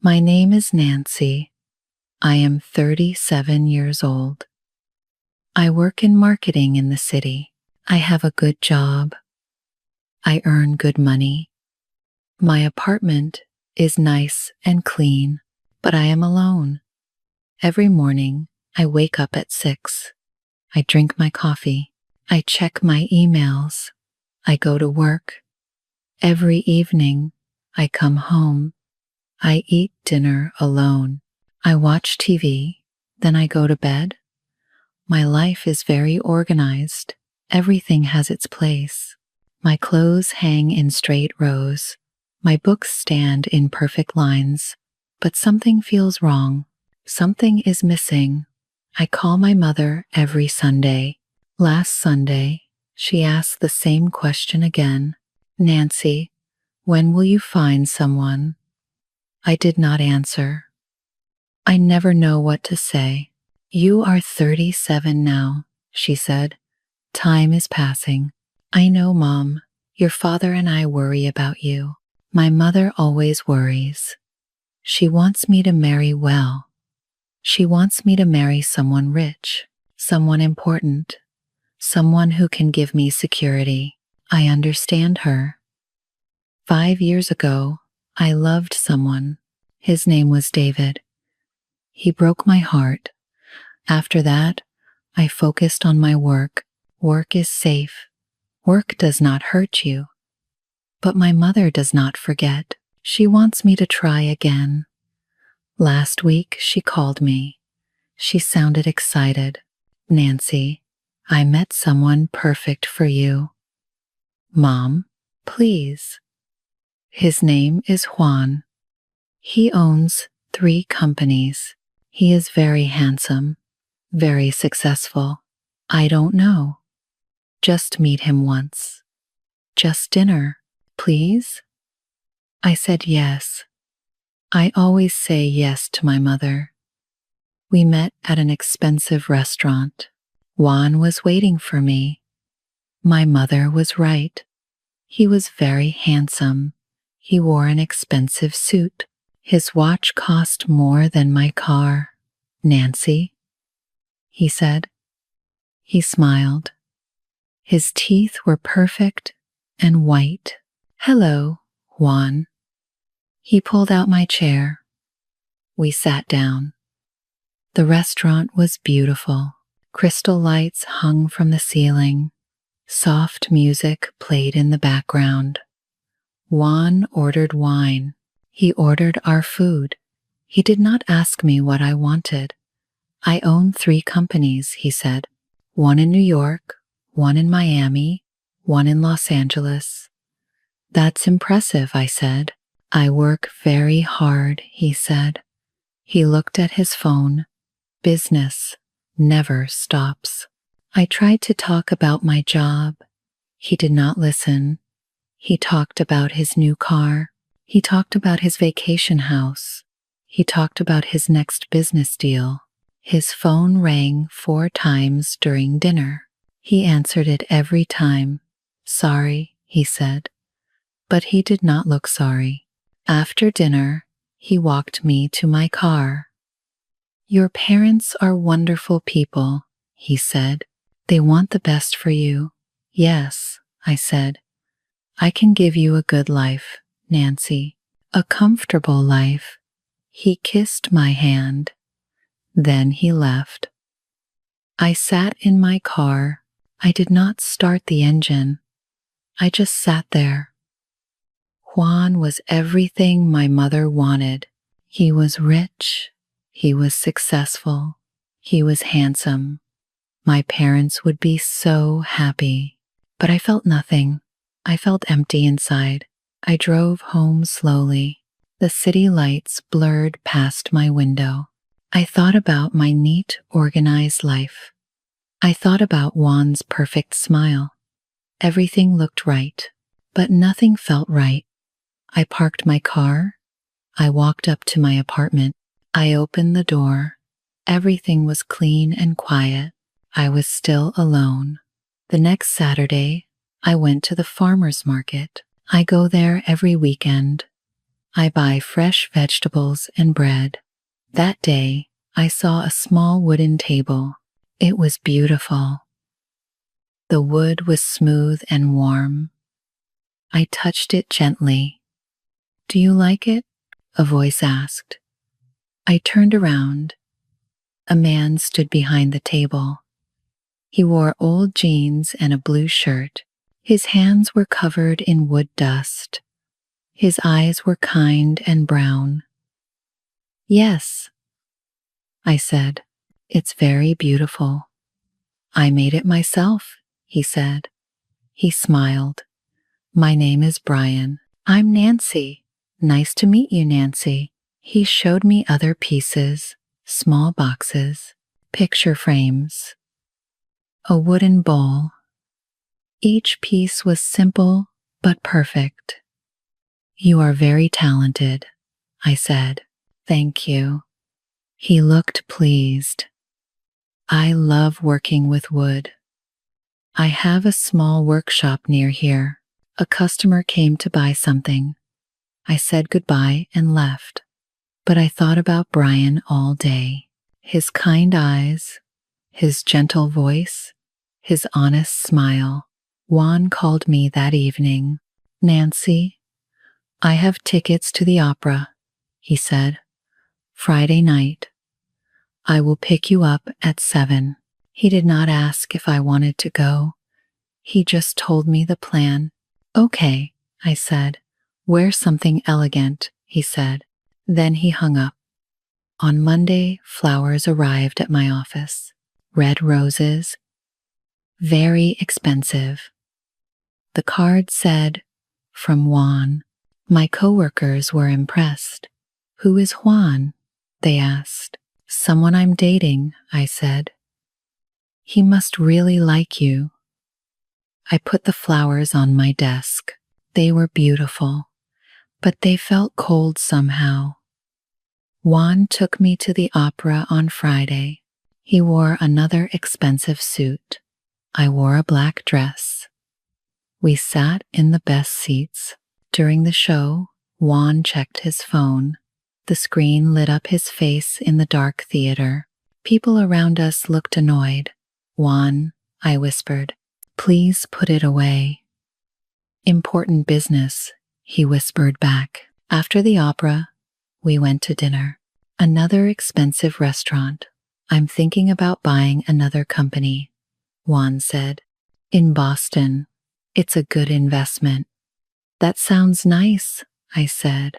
My name is Nancy. I am 37 years old. I work in marketing in the city. I have a good job. I earn good money. My apartment is nice and clean, but I am alone. Every morning, I wake up at 6. I drink my coffee. I check my emails. I go to work. Every evening, I come home. I eat dinner alone. I watch TV, then I go to bed. My life is very organized. Everything has its place. My clothes hang in straight rows. My books stand in perfect lines. But something feels wrong. Something is missing. I call my mother every Sunday. Last Sunday, she asked the same question again. Nancy, when will you find someone? I did not answer. I never know what to say. You are 37 now, she said. Time is passing. I know, Mom. Your father and I worry about you. My mother always worries. She wants me to marry well. She wants me to marry someone rich, someone important, someone who can give me security. I understand her. 5 years ago, I loved someone. His name was David. He broke my heart. After that, I focused on my work. Work is safe. Work does not hurt you. But my mother does not forget. She wants me to try again. Last week, she called me. She sounded excited. Nancy, I met someone perfect for you. Mom, please. His name is Juan. He owns 3 companies. He is very handsome, very successful. I don't know. Just meet him once. Just dinner, please? I said yes. I always say yes to my mother. We met at an expensive restaurant. Juan was waiting for me. My mother was right. He was very handsome. He wore an expensive suit. His watch cost more than my car. Nancy, he said. He smiled. His teeth were perfect and white. Hello, Juan. He pulled out my chair. We sat down. The restaurant was beautiful. Crystal lights hung from the ceiling. Soft music played in the background. Juan ordered wine. He ordered our food. He did not ask me what I wanted. I own 3 companies, he said. One in New York, one in Miami, one in Los Angeles. That's impressive, I said. I work very hard, he said. He looked at his phone. Business never stops. I tried to talk about my job. He did not listen. He talked about his new car. He talked about his vacation house. He talked about his next business deal. His phone rang 4 times during dinner. He answered it every time. Sorry, he said. But he did not look sorry. After dinner, he walked me to my car. Your parents are wonderful people, he said. They want the best for you. Yes, I said. I can give you a good life, Nancy. A comfortable life. He kissed my hand. Then he left. I sat in my car. I did not start the engine. I just sat there. Juan was everything my mother wanted. He was rich. He was successful. He was handsome. My parents would be so happy. But I felt nothing. I felt empty inside. I drove home slowly. The city lights blurred past my window. I thought about my neat, organized life. I thought about Juan's perfect smile. Everything looked right, but nothing felt right. I parked my car. I walked up to my apartment. I opened the door. Everything was clean and quiet. I was still alone. The next Saturday, I went to the farmer's market. I go there every weekend. I buy fresh vegetables and bread. That day, I saw a small wooden table. It was beautiful. The wood was smooth and warm. I touched it gently. "Do you like it?" a voice asked. I turned around. A man stood behind the table. He wore old jeans and a blue shirt. His hands were covered in wood dust. His eyes were kind and brown. "Yes," I said, "it's very beautiful." "I made it myself," he said. He smiled. "My name is Brian." "I'm Nancy." "Nice to meet you, Nancy." He showed me other pieces, small boxes, picture frames, a wooden bowl. Each piece was simple but perfect. "You are very talented," I said. "Thank you." He looked pleased. I love working with wood. I have a small workshop near here. A customer came to buy something. I said goodbye and left. But I thought about Brian all day. His kind eyes, his gentle voice, his honest smile. Juan called me that evening. "Nancy, I have tickets to the opera," he said. "Friday night. I will pick you up at 7. He did not ask if I wanted to go. He just told me the plan. "Okay," I said. "Wear something elegant," he said. Then he hung up. On Monday, flowers arrived at my office. Red roses. Very expensive. The card said, "From Juan." My coworkers were impressed. "Who is Juan?" they asked. "Someone I'm dating," I said. "He must really like you." I put the flowers on my desk. They were beautiful, but they felt cold somehow. Juan took me to the opera on Friday. He wore another expensive suit. I wore a black dress. We sat in the best seats. During the show, Juan checked his phone. The screen lit up his face in the dark theater. People around us looked annoyed. "Juan," I whispered, "please put it away." "Important business," he whispered back. After the opera, we went to dinner. Another expensive restaurant. "I'm thinking about buying another company," Juan said. "In Boston. It's a good investment." "That sounds nice," I said.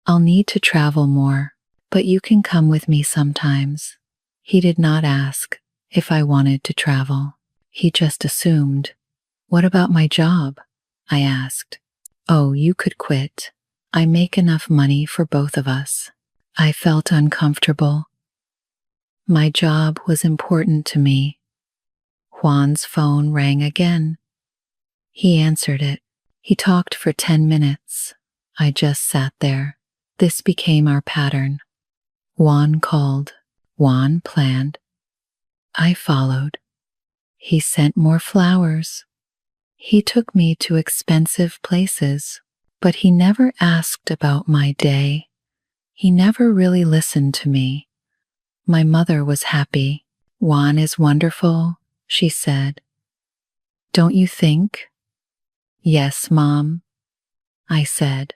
"I'll need to travel more, but you can come with me sometimes." He did not ask if I wanted to travel. He just assumed. "What about my job?" I asked. "Oh, you could quit. I make enough money for both of us." I felt uncomfortable. My job was important to me. Juan's phone rang again. He answered it. He talked for 10 minutes. I just sat there. This became our pattern. Juan called. Juan planned. I followed. He sent more flowers. He took me to expensive places, but he never asked about my day. He never really listened to me. My mother was happy. "Juan is wonderful," she said. "Don't you think?" "Yes, Mom," I said.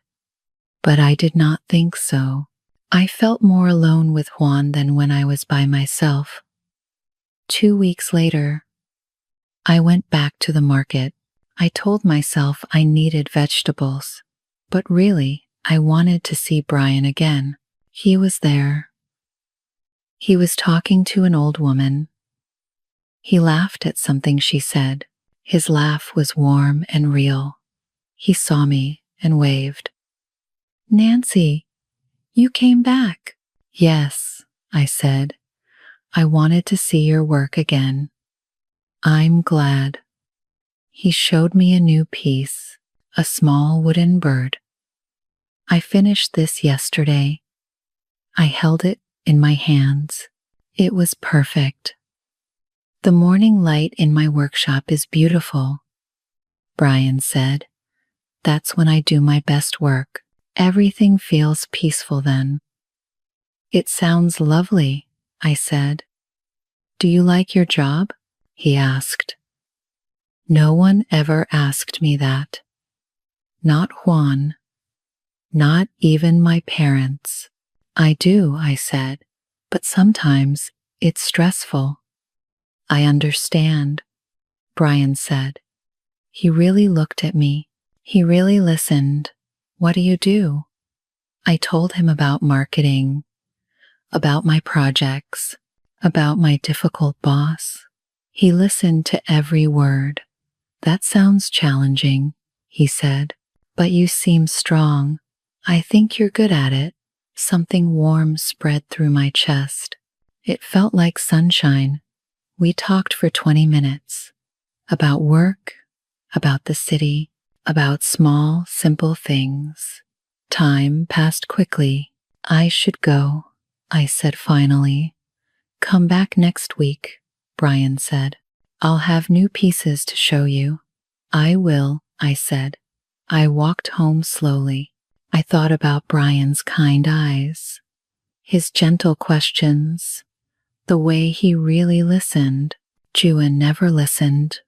But I did not think so. I felt more alone with Juan than when I was by myself. 2 weeks later, I went back to the market. I told myself I needed vegetables, but really, I wanted to see Brian again. He was there. He was talking to an old woman. He laughed at something she said. His laugh was warm and real. He saw me and waved. "Nancy, you came back." "Yes," I said. "I wanted to see your work again." "I'm glad." He showed me a new piece, a small wooden bird. "I finished this yesterday." I held it in my hands. It was perfect. "The morning light in my workshop is beautiful," Brian said. "That's when I do my best work." Everything feels peaceful then. It sounds lovely, I said. Do you like your job? He asked. No one ever asked me that. Not Juan. Not even my parents. I do, I said, but sometimes it's stressful. I understand, Brian said. He really looked at me. He really listened. What do you do? I told him about marketing, about my projects, about my difficult boss. He listened to every word. That sounds challenging, he said, but you seem strong. I think you're good at it. Something warm spread through my chest. It felt like sunshine. We talked for 20 minutes. About work, about the city, about small, simple things. Time passed quickly. I should go, I said finally. Come back next week, Brian said. I'll have new pieces to show you. I will, I said. I walked home slowly. I thought about Brian's kind eyes, his gentle questions, the way he really listened. Juan never listened.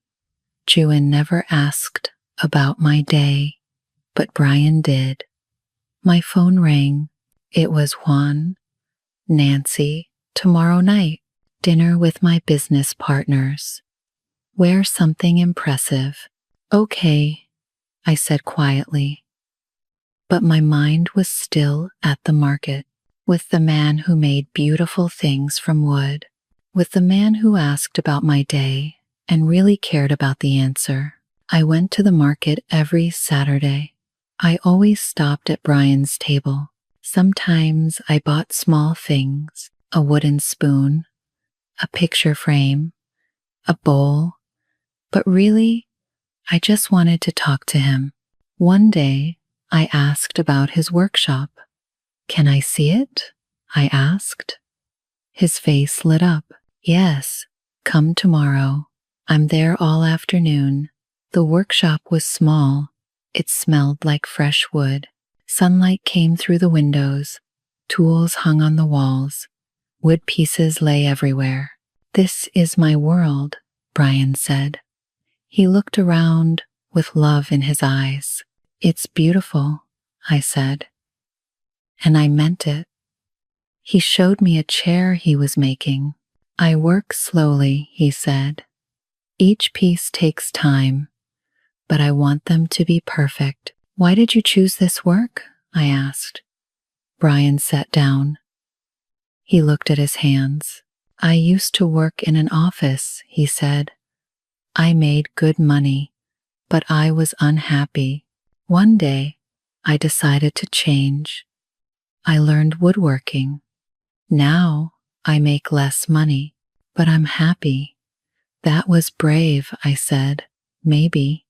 Juan never asked about my day, but Brian did. My phone rang. It was Juan. Nancy, tomorrow night, dinner with my business partners. Wear something impressive. Okay, I said quietly. But my mind was still at the market, with the man who made beautiful things from wood, with the man who asked about my day and really cared about the answer. I went to the market every Saturday. I always stopped at Brian's table. Sometimes I bought small things, a wooden spoon, a picture frame, a bowl, but really, I just wanted to talk to him. One day, I asked about his workshop. Can I see it? I asked. His face lit up. Yes, come tomorrow. I'm there all afternoon. The workshop was small. It smelled like fresh wood. Sunlight came through the windows. Tools hung on the walls. Wood pieces lay everywhere. This is my world, Brian said. He looked around with love in his eyes. It's beautiful, I said. And I meant it. He showed me a chair he was making. I work slowly, he said. Each piece takes time, but I want them to be perfect. Why did you choose this work? I asked. Brian sat down. He looked at his hands. I used to work in an office, he said. I made good money, but I was unhappy. One day, I decided to change. I learned woodworking. Now, I make less money, but I'm happy. That was brave, I said. Maybe.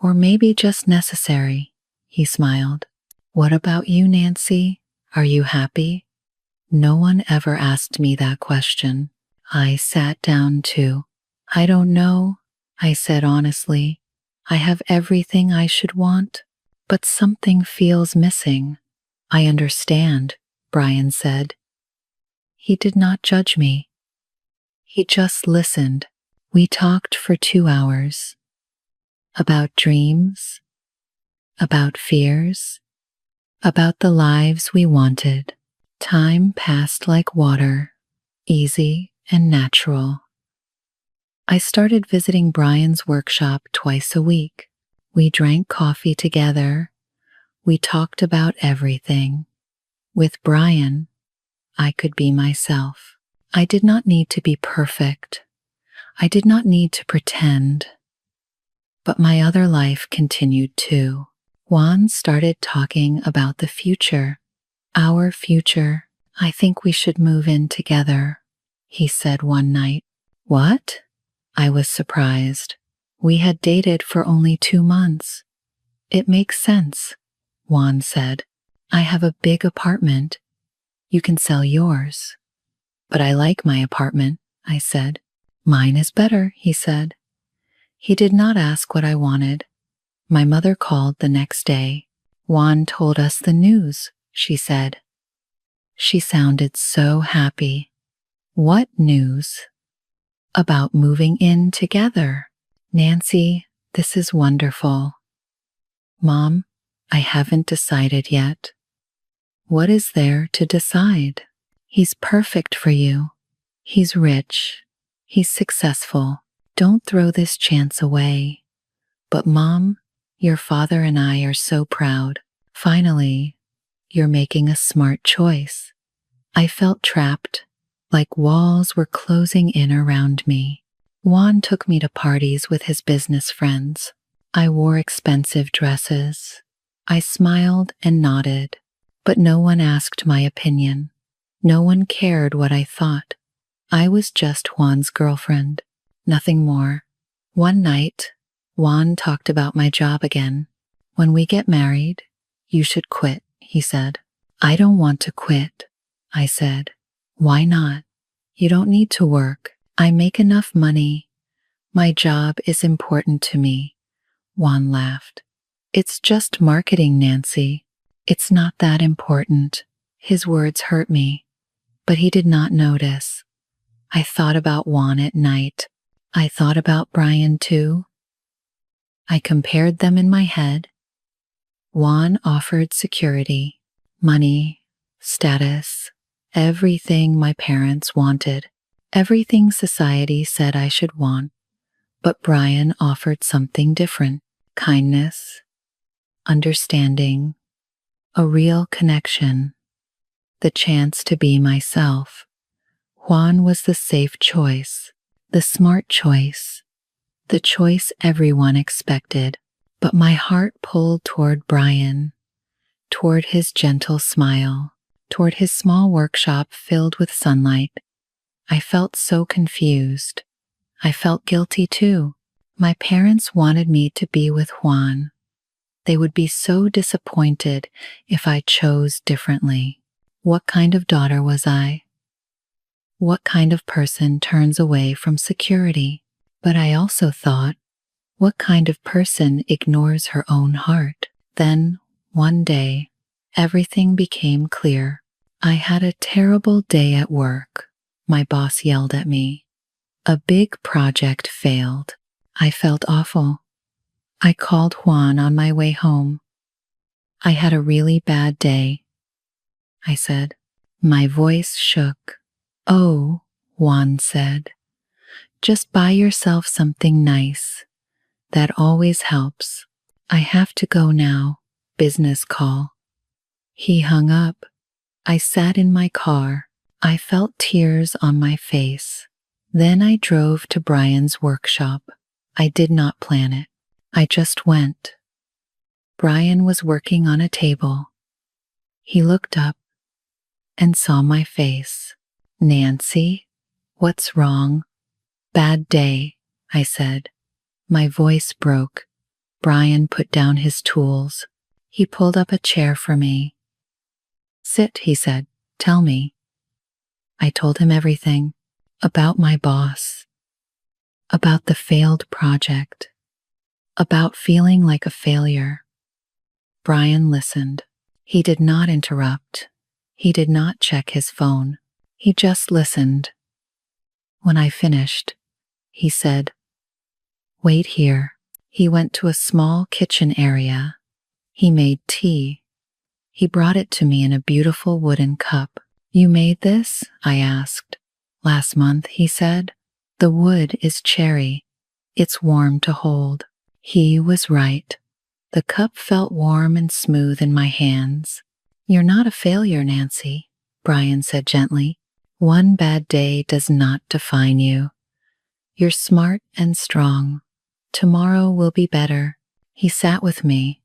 Or maybe just necessary. He smiled. What about you, Nancy? Are you happy? No one ever asked me that question. I sat down too. I don't know, I said honestly. I have everything I should want, but something feels missing. I understand, Brian said. He did not judge me. He just listened. We talked for 2 hours. About dreams, about fears, about the lives we wanted. Time passed like water, easy and natural. I started visiting Brian's workshop twice a week. We drank coffee together. We talked about everything. With Brian, I could be myself. I did not need to be perfect. I did not need to pretend. But my other life continued too. Juan started talking about the future. Our future. I think we should move in together, he said one night. What? I was surprised. We had dated for only 2 months. It makes sense, Juan said. I have a big apartment. You can sell yours. But I like my apartment, I said. Mine is better, he said. He did not ask what I wanted. My mother called the next day. Juan told us the news, she said. She sounded so happy. What news? About moving in together. Nancy, this is wonderful. Mom, I haven't decided yet. What is there to decide? He's perfect for you. He's rich. He's successful. Don't throw this chance away. But Mom, your father and I are so proud. Finally, you're making a smart choice. I felt trapped, like walls were closing in around me. Juan took me to parties with his business friends. I wore expensive dresses. I smiled and nodded, but no one asked my opinion. No one cared what I thought. I was just Juan's girlfriend, nothing more. One night, Juan talked about my job again. When we get married, you should quit, he said. I don't want to quit, I said. Why not? You don't need to work. I make enough money. My job is important to me. Juan laughed. It's just marketing, Nancy. It's not that important. His words hurt me, but he did not notice. I thought about Juan at night. I thought about Brian too. I compared them in my head. Juan offered security, money, status, everything my parents wanted, everything society said I should want. But Brian offered something different: kindness, understanding, a real connection, the chance to be myself. Juan was the safe choice, the smart choice, the choice everyone expected. But my heart pulled toward Brian, toward his gentle smile, toward his small workshop filled with sunlight. I felt so confused. I felt guilty too. My parents wanted me to be with Juan. They would be so disappointed if I chose differently. What kind of daughter was I? What kind of person turns away from security? But I also thought, what kind of person ignores her own heart? Then, one day, everything became clear. I had a terrible day at work. My boss yelled at me. A big project failed. I felt awful. I called Juan on my way home. I had a really bad day, I said. My voice shook. Oh, Juan said, just buy yourself something nice. That always helps. I have to go now. Business call. He hung up. I sat in my car. I felt tears on my face. Then I drove to Brian's workshop. I did not plan it. I just went. Brian was working on a table. He looked up and saw my face. Nancy, what's wrong? Bad day, I said. My voice broke. Brian put down his tools. He pulled up a chair for me. Sit, he said. Tell me. I told him everything. About my boss. About the failed project. About feeling like a failure. Brian listened. He did not interrupt. He did not check his phone. He just listened. When I finished, he said, wait here. He went to a small kitchen area. He made tea. He brought it to me in a beautiful wooden cup. You made this? I asked. Last month, he said. The wood is cherry. It's warm to hold. He was right. The cup felt warm and smooth in my hands. You're not a failure, Nancy, Brian said gently. One bad day does not define you. You're smart and strong. Tomorrow will be better. He sat with me.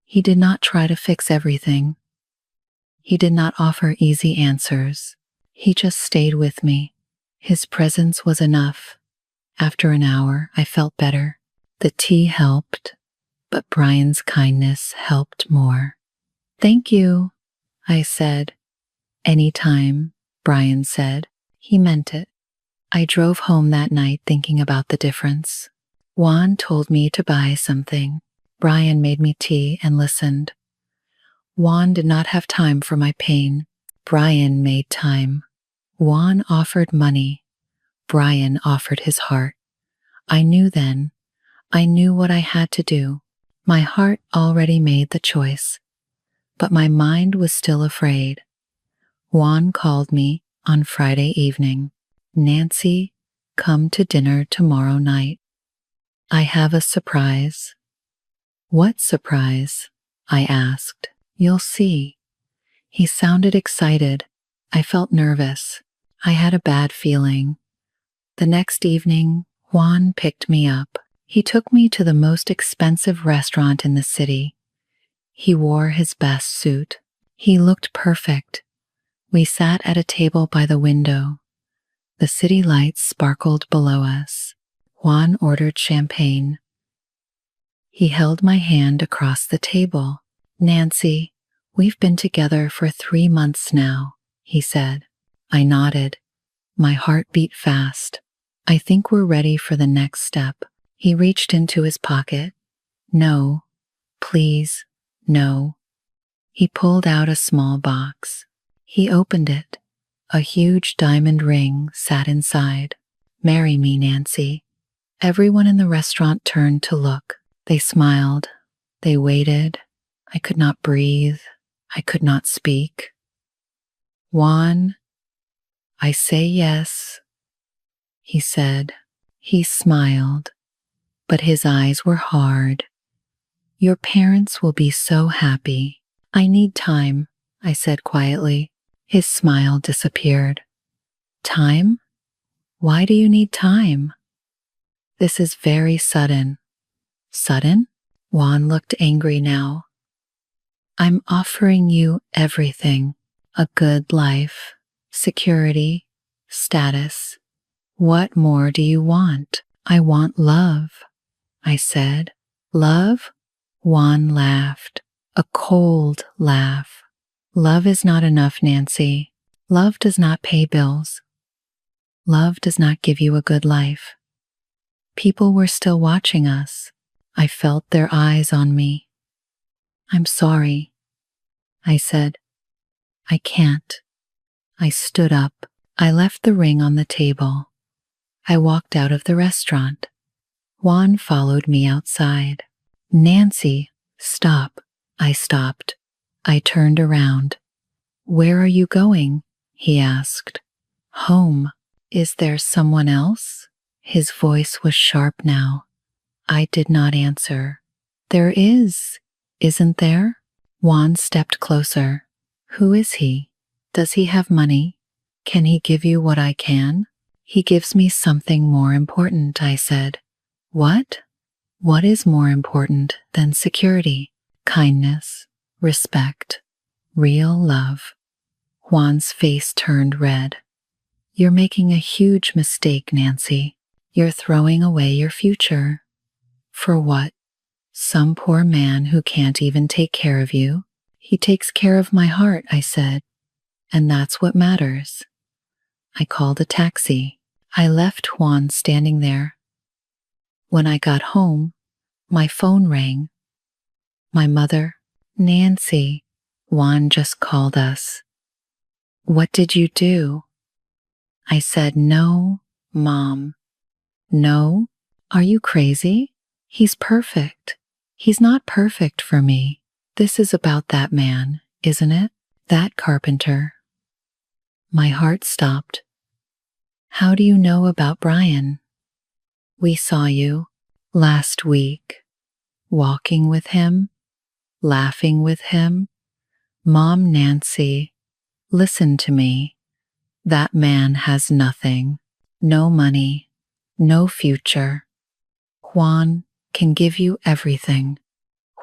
He did not try to fix everything. He did not offer easy answers. He just stayed with me. His presence was enough. After an hour, I felt better. The tea helped, but Brian's kindness helped more. Thank you, I said. Anytime, Brian said. He meant it. I drove home that night thinking about the difference. Juan told me to buy something. Brian made me tea and listened. Juan did not have time for my pain. Brian made time. Juan offered money. Brian offered his heart. I knew then. I knew what I had to do. My heart already made the choice, but my mind was still afraid. Juan called me on Friday evening. Nancy, come to dinner tomorrow night. I have a surprise. What surprise? I asked. You'll see. He sounded excited. I felt nervous. I had a bad feeling. The next evening, Juan picked me up. He took me to the most expensive restaurant in the city. He wore his best suit. He looked perfect. We sat at a table by the window. The city lights sparkled below us. Juan ordered champagne. He held my hand across the table. Nancy, we've been together for 3 months now, he said. I nodded. My heart beat fast. I think we're ready for the next step. He reached into his pocket. No, please, no. He pulled out a small box. He opened it. A huge diamond ring sat inside. Marry me, Nancy. Everyone in the restaurant turned to look. They smiled. They waited. I could not breathe. I could not speak. Juan, I say yes, he said. He smiled, but his eyes were hard. Your parents will be so happy. I need time, I said quietly. His smile disappeared. Time? Why do you need time? This is very sudden. Sudden? Juan looked angry now. I'm offering you everything. A good life, security, status. What more do you want? I want love, I said. Love? Juan laughed. A cold laugh. Love is not enough, Nancy. Love does not pay bills. Love does not give you a good life. People were still watching us. I felt their eyes on me. I'm sorry, I said. I can't. I stood up. I left the ring on the table. I walked out of the restaurant. Juan followed me outside. Nancy, stop. I stopped. I turned around. Where are you going? He asked. Home. Is there someone else? His voice was sharp now. I did not answer. There is, isn't there? Juan stepped closer. Who is he? Does he have money? Can he give you what I can? He gives me something more important, I said. What? What is more important than security, kindness, respect, real love? Juan's face turned red. You're making a huge mistake, Nancy. You're throwing away your future. For what? Some poor man who can't even take care of you? He takes care of my heart, I said. And that's what matters. I called a taxi. I left Juan standing there. When I got home, my phone rang. My mother, Nancy, Juan just called us. What did you do? I said, no, Mom. No? Are you crazy? He's perfect. He's not perfect for me. This is about that man, isn't it? That carpenter. My heart stopped. How do you know about Brian? We saw you last week, walking with him, laughing with him. Mom, Nancy, listen to me. That man has nothing, no money, no future. Juan can give you everything.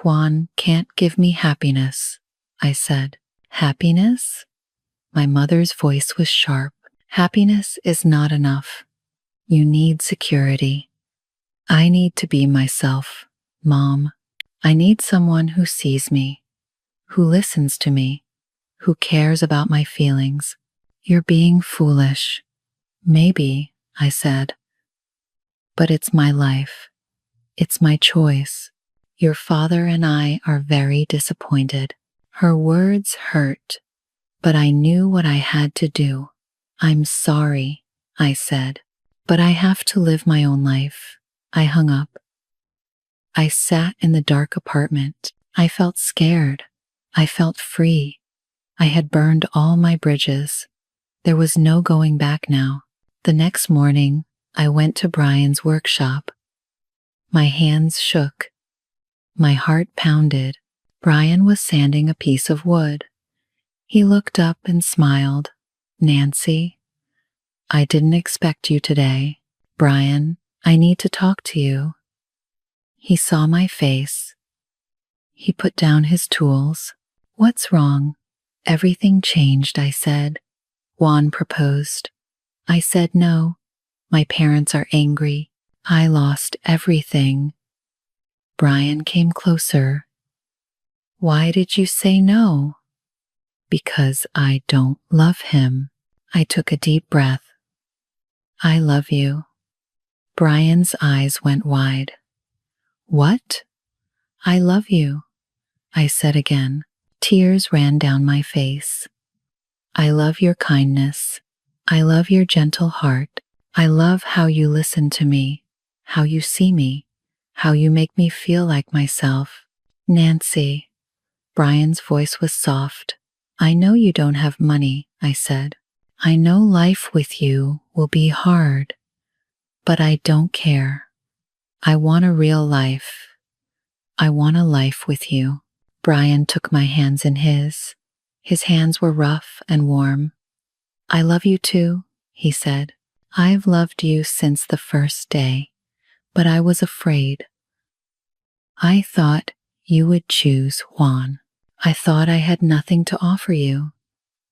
Juan can't give me happiness, I said. Happiness? My mother's voice was sharp. Happiness is not enough. You need security. I need to be myself, Mom. I need someone who sees me, who listens to me, who cares about my feelings. You're being foolish. Maybe, I said. But it's my life. It's my choice. Your father and I are very disappointed. Her words hurt, but I knew what I had to do. I'm sorry, I said, but I have to live my own life. I hung up. I sat in the dark apartment. I felt scared. I felt free. I had burned all my bridges. There was no going back now. The next morning, I went to Brian's workshop. My hands shook. My heart pounded. Brian was sanding a piece of wood. He looked up and smiled. Nancy, I didn't expect you today. Brian, I need to talk to you. He saw my face. He put down his tools. What's wrong? Everything changed, I said. Juan proposed. I said no. My parents are angry. I lost everything. Brian came closer. Why did you say no? Because I don't love him. I took a deep breath. I love you. Brian's eyes went wide. What? I love you, I said again. Tears ran down my face. I love your kindness. I love your gentle heart. I love how you listen to me, how you see me, how you make me feel like myself. Nancy. Brian's voice was soft. I know you don't have money, I said. I know life with you will be hard, but I don't care. I want a real life. I want a life with you. Brian took my hands in his. His hands were rough and warm. I love you too, he said. I've loved you since the first day, but I was afraid. I thought you would choose Juan. I thought I had nothing to offer you.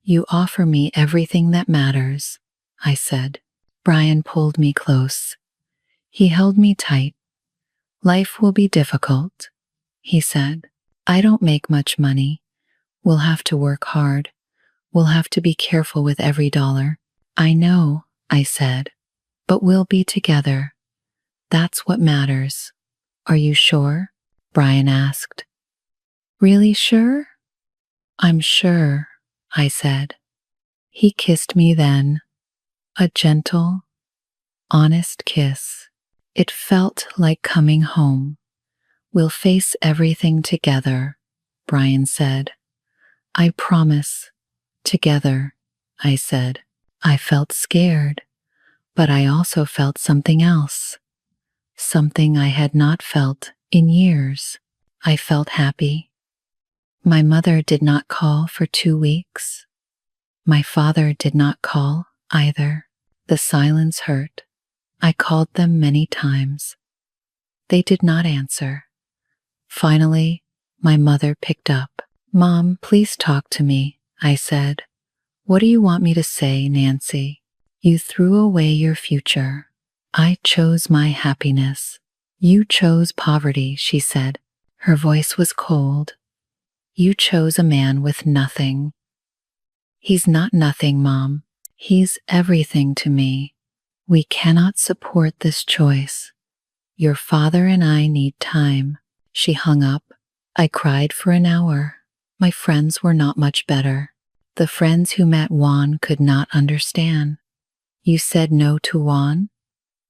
You offer me everything that matters, I said. Brian pulled me close. He held me tight. Life will be difficult, he said. I don't make much money. We'll have to work hard. We'll have to be careful with every dollar. I know, I said, but we'll be together. That's what matters. Are you sure? Brian asked. Really sure? I'm sure, I said. He kissed me then. A gentle, honest kiss. It felt like coming home. We'll face everything together, Brian said. I promise. Together, I said. I felt scared, but I also felt something else. Something I had not felt in years. I felt happy. My mother did not call for 2 weeks. My father did not call either. The silence hurt. I called them many times. They did not answer. Finally, my mother picked up. Mom, please talk to me, I said. What do you want me to say, Nancy? You threw away your future. I chose my happiness. You chose poverty, she said. Her voice was cold. You chose a man with nothing. He's not nothing, Mom. He's everything to me. We cannot support this choice. Your father and I need time. She hung up. I cried for an hour. My friends were not much better. The friends who met Juan could not understand. You said no to Juan?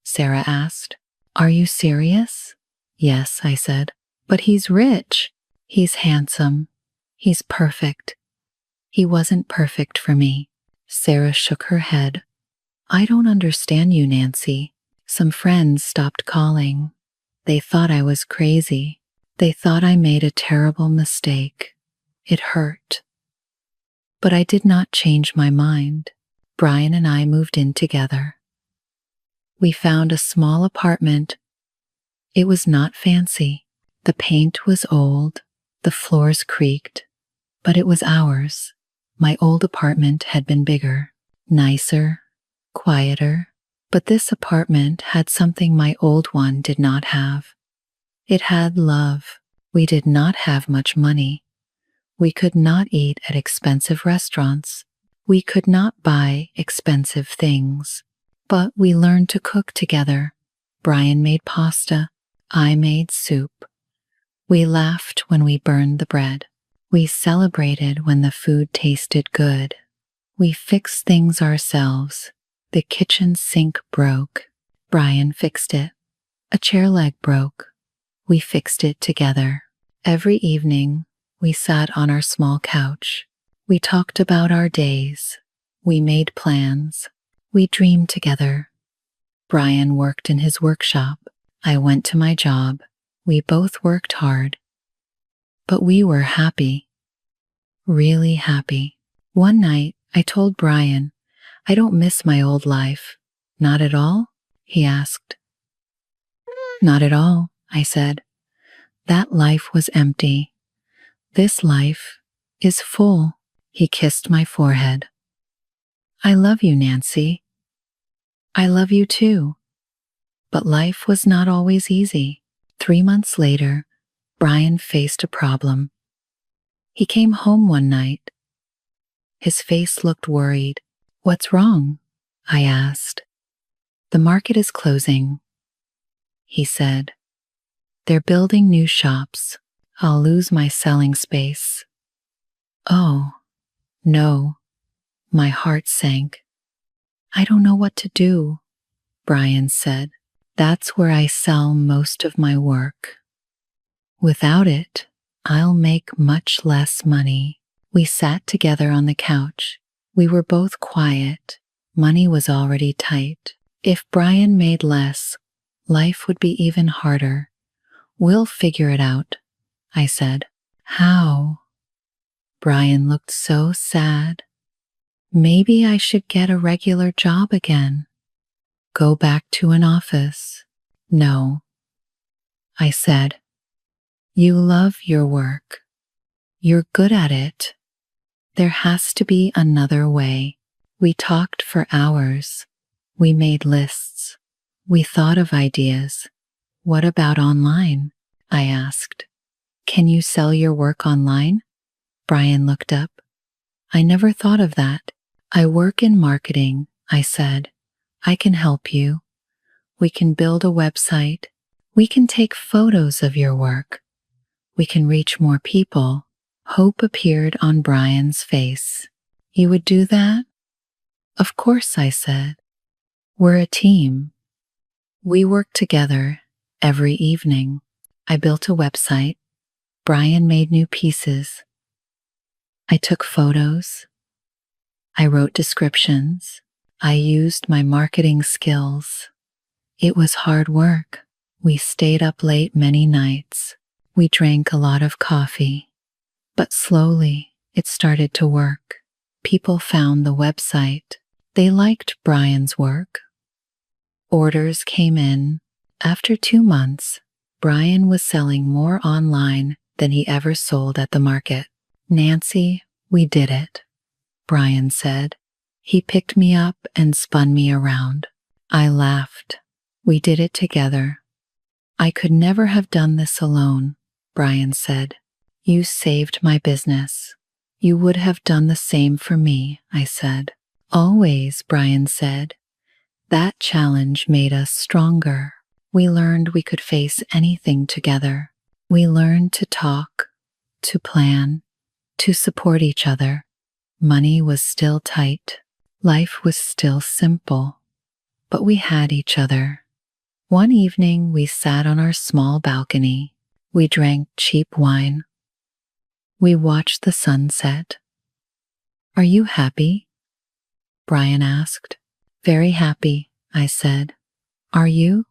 Sarah asked. Are you serious? Yes, I said. But he's rich. He's handsome. He's perfect. He wasn't perfect for me. Sarah shook her head. I don't understand you, Nancy. Some friends stopped calling. They thought I was crazy. They thought I made a terrible mistake. It hurt. But I did not change my mind. Brian and I moved in together. We found a small apartment. It was not fancy. The paint was old. The floors creaked. But it was ours. My old apartment had been bigger, nicer, quieter. But this apartment had something my old one did not have. It had love. We did not have much money. We could not eat at expensive restaurants. We could not buy expensive things. But we learned to cook together. Brian made pasta. I made soup. We laughed when we burned the bread. We celebrated when the food tasted good. We fixed things ourselves. The kitchen sink broke. Brian fixed it. A chair leg broke. We fixed it together. Every evening, we sat on our small couch. We talked about our days. We made plans. We dreamed together. Brian worked in his workshop. I went to my job. We both worked hard. But we were happy. Really happy. One night, I told Brian, I don't miss my old life. Not at all? He asked. Not at all, I said. That life was empty. This life is full. He kissed my forehead. I love you, Nancy. I love you too. But life was not always easy. 3 months later, Brian faced a problem. He came home one night. His face looked worried. What's wrong? I asked. The market is closing, he said. They're building new shops. I'll lose my selling space. Oh, no. My heart sank. I don't know what to do, Brian said. That's where I sell most of my work. Without it, I'll make much less money. We sat together on the couch. We were both quiet. Money was already tight. If Brian made less, life would be even harder. We'll figure it out, I said. How? Brian looked so sad. Maybe I should get a regular job again. Go back to an office. No, I said. You love your work. You're good at it. There has to be another way. We talked for hours. We made lists. We thought of ideas. What about online? I asked. Can you sell your work online? Brian looked up. I never thought of that. I work in marketing, I said. I can help you. We can build a website. We can take photos of your work. We can reach more people. Hope appeared on Brian's face. You would do that? Of course, I said. We're a team. We work together every evening. I built a website. Brian made new pieces. I took photos. I wrote descriptions. I used my marketing skills. It was hard work. We stayed up late many nights. We drank a lot of coffee. But slowly, it started to work. People found the website. They liked Brian's work. Orders came in. After 2 months, Brian was selling more online than he ever sold at the market. Nancy, we did it, Brian said. He picked me up and spun me around. I laughed. We did it together. I could never have done this alone, Brian said. You saved my business. You would have done the same for me, I said. Always, Brian said. That challenge made us stronger. We learned we could face anything together. We learned to talk, to plan, to support each other. Money was still tight. Life was still simple. But we had each other. One evening, we sat on our small balcony. We drank cheap wine. We watched the sunset. Are you happy? Brian asked. Very happy, I said. Are you?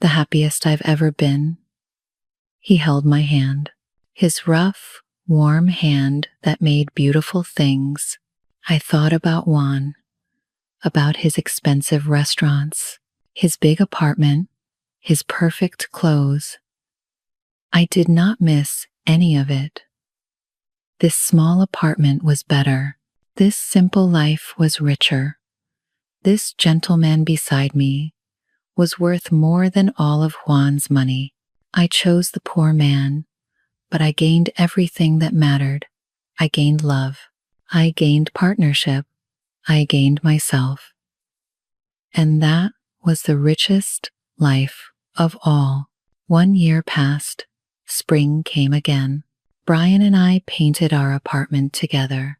The happiest I've ever been. He held my hand. His rough, warm hand that made beautiful things. I thought about Juan, about his expensive restaurants, his big apartment, his perfect clothes. I did not miss any of it. This small apartment was better. This simple life was richer. This gentleman beside me was worth more than all of Juan's money. I chose the poor man, but I gained everything that mattered. I gained love. I gained partnership. I gained myself. And that was the richest life of all. 1 year passed. Spring came again. Brian and I painted our apartment together.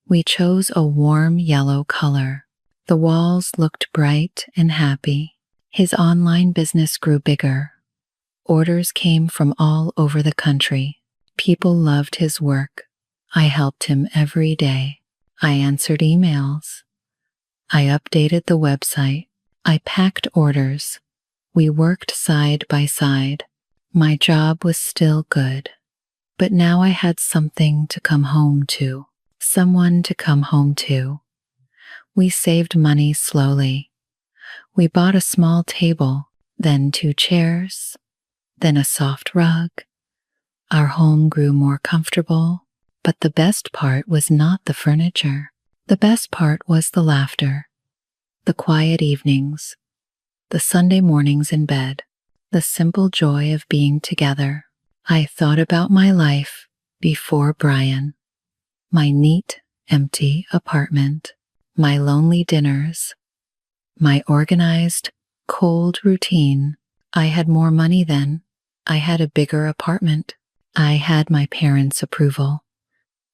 We chose a warm yellow color. The walls looked bright and happy. His online business grew bigger. Orders came from all over the country. People loved his work. I helped him every day. I answered emails. I updated the website. I packed orders. We worked side by side. My job was still good. But now I had something to come home to. Someone to come home to. We saved money slowly. We bought a small table, then 2 chairs, then a soft rug. Our home grew more comfortable, but the best part was not the furniture. The best part was the laughter, the quiet evenings, the Sunday mornings in bed, the simple joy of being together. I thought about my life before Brian, my neat, empty apartment, my lonely dinners, my organized, cold routine. I had more money then. I had a bigger apartment. I had my parents' approval.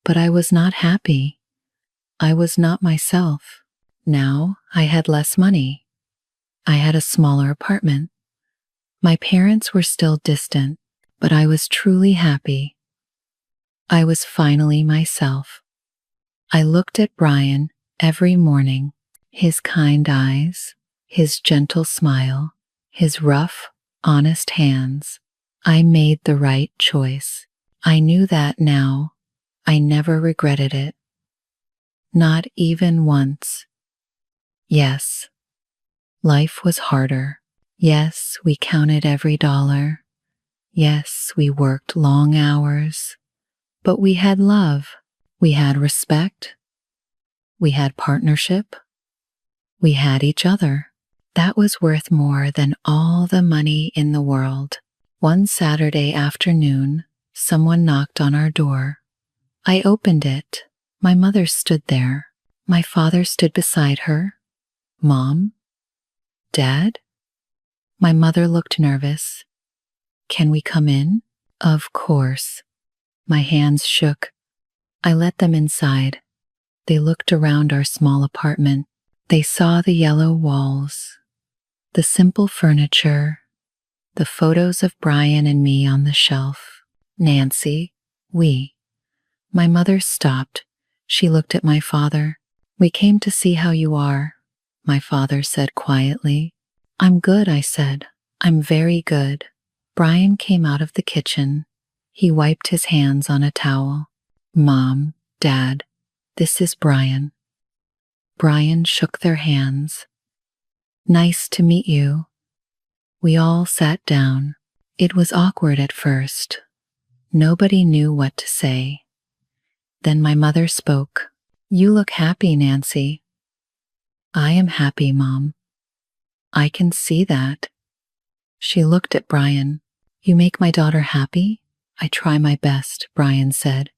But I was not happy. I was not myself. Now I had less money. I had a smaller apartment. My parents were still distant, but I was truly happy. I was finally myself. I looked at Brian every morning, his kind eyes, his gentle smile, his rough, honest hands. I made the right choice. I knew that now. I never regretted it. Not even once. Yes, life was harder. Yes, we counted every dollar. Yes, we worked long hours. But we had love. We had respect. We had partnership. We had each other. That was worth more than all the money in the world. One Saturday afternoon, someone knocked on our door. I opened it. My mother stood there. My father stood beside her. Mom? Dad? My mother looked nervous. Can we come in? Of course. My hands shook. I let them inside. They looked around our small apartment. They saw the yellow walls, the simple furniture, the photos of Brian and me on the shelf. Nancy, My mother stopped. She looked at my father. We came to see how you are, my father said quietly. I'm good, I said. I'm very good. Brian came out of the kitchen. He wiped his hands on a towel. Mom, Dad, this is Brian. Brian shook their hands. Nice to meet you. We all sat down. It was awkward at first. Nobody knew what to say. Then my mother spoke. You look happy, Nancy. I am happy, Mom. I can see that. She looked at Brian. You make my daughter happy? I try my best, Brian said.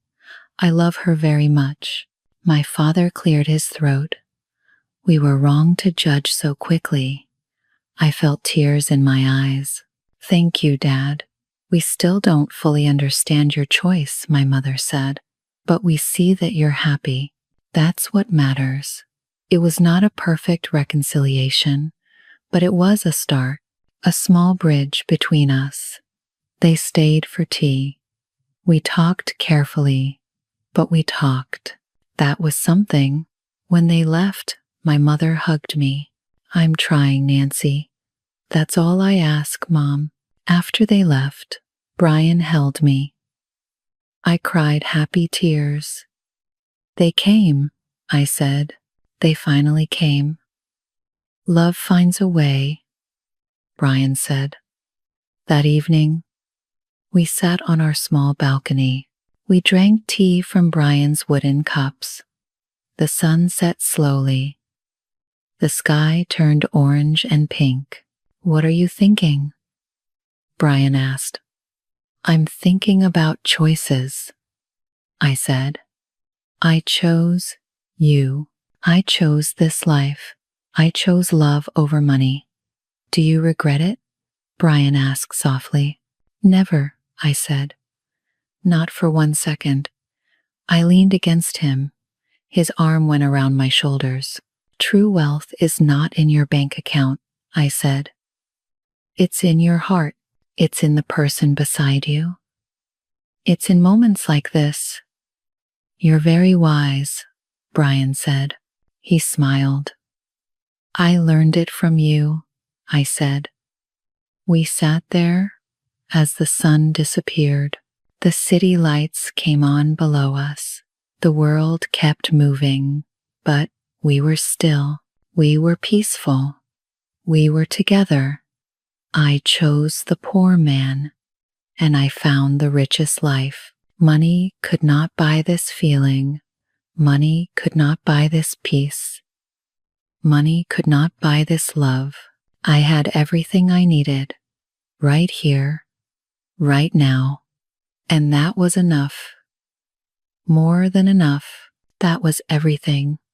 I love her very much. My father cleared his throat. We were wrong to judge so quickly. I felt tears in my eyes. Thank you, Dad. We still don't fully understand your choice, my mother said. But we see that you're happy. That's what matters. It was not a perfect reconciliation, but it was a start, a small bridge between us. They stayed for tea. We talked carefully, but we talked. That was something. When they left, my mother hugged me. I'm trying, Nancy. That's all I ask, Mom. After they left, Brian held me. I cried happy tears. They came, I said. They finally came. Love finds a way, Brian said. That evening, we sat on our small balcony. We drank tea from Brian's wooden cups. The sun set slowly. The sky turned orange and pink. What are you thinking? Brian asked. I'm thinking about choices, I said. I chose you. I chose this life. I chose love over money. Do you regret it? Brian asked softly. Never, I said. Not for 1 second. I leaned against him. His arm went around my shoulders. True wealth is not in your bank account, I said. It's in your heart. It's in the person beside you. It's in moments like this. You're very wise, Brian said. He smiled. I learned it from you, I said. We sat there as the sun disappeared. The city lights came on below us. The world kept moving, but we were still. We were peaceful. We were together. I chose the poor man, and I found the richest life. Money could not buy this feeling. Money could not buy this peace. Money could not buy this love. I had everything I needed, right here, right now, and that was enough. More than enough. That was everything.